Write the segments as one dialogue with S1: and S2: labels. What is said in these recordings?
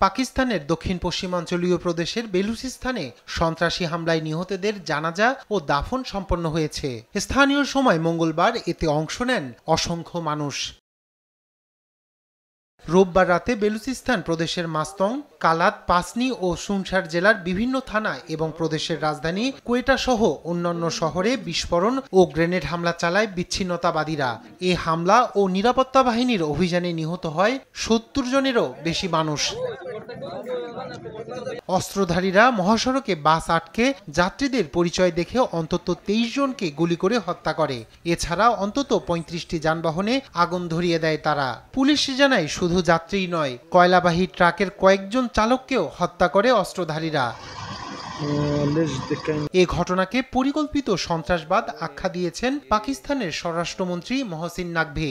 S1: পাকিস্তানের দক্ষিণ পশ্চিমাঞ্চলীয় প্রদেশের বেলুচিস্তানে সন্ত্রাসী হামলায় নিহতদের জানাজা ও দাফন সম্পন্ন হয়েছে। স্থানীয় সময় মঙ্গলবার এতে অংশ নেন অসংখ্য মানুষ। রোববার রাতে বেলুচিস্তান প্রদেশের মাস্তং, কালাত, পাসনি ও সুনসার জেলার বিভিন্ন থানা এবং প্রদেশের রাজধানী কোয়েটা সহ অন্যান্য শহরে বিস্ফোরণ ও গ্রেনেড হামলা চালায় বিচ্ছিন্নতাবাদীরা। এ হামলা ও নিরাপত্তা বাহিনীর অভিযানে নিহত হয় ৭০ জনেরও বেশি মানুষ। অস্ত্রধারীরা মহাসড়কে বাস আটকে যাত্রীদের পরিচয় দেখে অন্তত ২৩ জনকে গুলি করে হত্যা করে। এছাড়া অন্তত ৩৫টি যানবাহনে আগুন ধরিয়ে দেয় তারা। পুলিশ জানায় শুধু যাত্রীই নয়, কয়লাবাহী ট্রাকের কয়েকজন চালককেও হত্যা করে অস্ত্রধারীরা। এ ঘটনাকে পরিকল্পিত সন্ত্রাসবাদ আখ্যা দিয়েছেন পাকিস্তানের স্বরাষ্ট্রমন্ত্রী মহসিন নাকভি।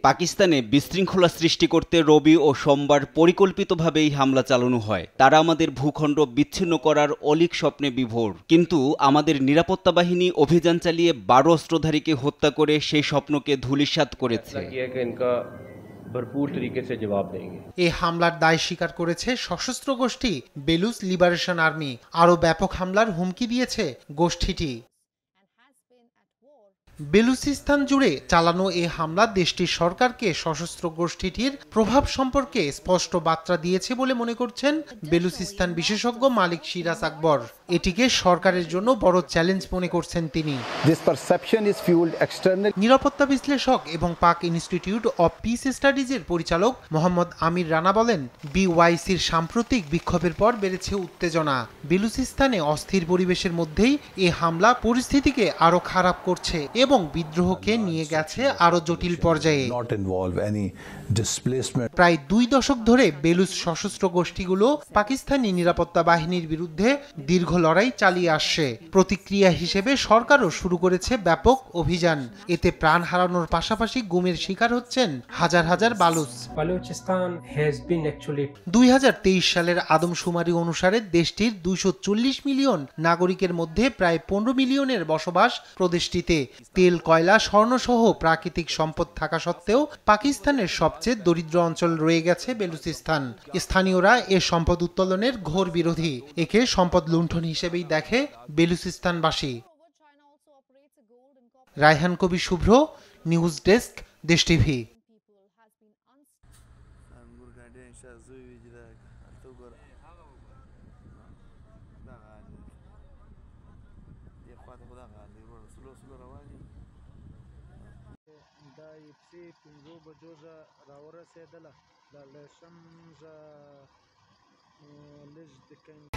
S2: পাকিস্তানে বিশৃঙ্খলা সৃষ্টি করতে রবি ও সোমবার পরিকল্পিতভাবেই হামলা চালানো হয়। তারা আমাদের ভূখণ্ড বিচ্ছিন্ন করার অলীক স্বপ্নে বিভোর, কিন্তু আমাদের নিরাপত্তা বাহিনী অভিযান চালিয়ে ১২ অস্ত্রধারীকে হত্যা করে সেই স্বপ্নকে ধূলিসাৎ করেছে।
S1: এ হামলার দায় স্বীকার করেছে সশস্ত্র গোষ্ঠী বেলুচ লিবারেশন আর্মি। আরও ব্যাপক হামলার হুমকি দিয়েছে গোষ্ঠীটি। বেলুচিস্তান জুড়ে চালানো এ হামলা দেশটির সরকারকে সশস্ত্র গোষ্ঠীটির প্রভাব সম্পর্কে স্পষ্ট বার্তা দিয়েছে বলে মনে করছেন বেলুচিস্তান বিশেষজ্ঞ মালিক সিরাজ আকবর। এটিকে সরকারের জন্য বড় চ্যালেঞ্জ মনে করছেন তিনি। নিরাপত্তা বিশ্লেষক এবং পাক ইনস্টিটিউট অব পিস স্টাডিজের পরিচালক মোহাম্মদ আমির রানা বলেন, বিওয়াইসির সাম্প্রতিক বিক্ষোভের পর বেড়েছে উত্তেজনা। বেলুচিস্তানে অস্থির পরিবেশের মধ্যেই এ হামলা পরিস্থিতিকে আরো খারাপ করছে এবং বিদ্রোহকে নিয়ে গেছে আরো জটিল পর্যায়ে। প্রায় ২ দশক ধরে বেলুচ সশস্ত্র গোষ্ঠীগুলো পাকিস্তানি নিরাপত্তা বাহিনীর বিরুদ্ধে দীর্ঘ লড়াই চালিয়ে আসছে। প্রতিক্রিয়া হিসেবে সরকারও শুরু করেছে ব্যাপক অভিযান। এতে প্রাণ হারানোর পাশাপাশি গুমের শিকার হচ্ছেন হাজার হাজার বালুচ। ২০২৩ সালের আদমশুমারি অনুসারে দেশটির ২৪০ মিলিয়ন নাগরিকের মধ্যে প্রায় ১৫ মিলিয়নের বসবাস প্রদেশটিতে। তেল, কয়লা, স্বর্ণসহ প্রাকৃতিক সম্পদ থাকা সত্ত্বেও পাকিস্তানের সবচেয়ে দরিদ্র অঞ্চল রয়ে গেছে বেলুচিস্তান। স্থানীয়রা এ সম্পদ উত্তোলনের ঘোর বিরোধী। একে সম্পদ লুণ্ঠন হিসেবেই দেখে বেলুচিস্তানবাসী। রায়হান কবি শুভ্র, নিউজ ডেস্ক, দেশ টিভি।
S3: دا یپسې 5 بجو راورسېدله، د لشم لږ د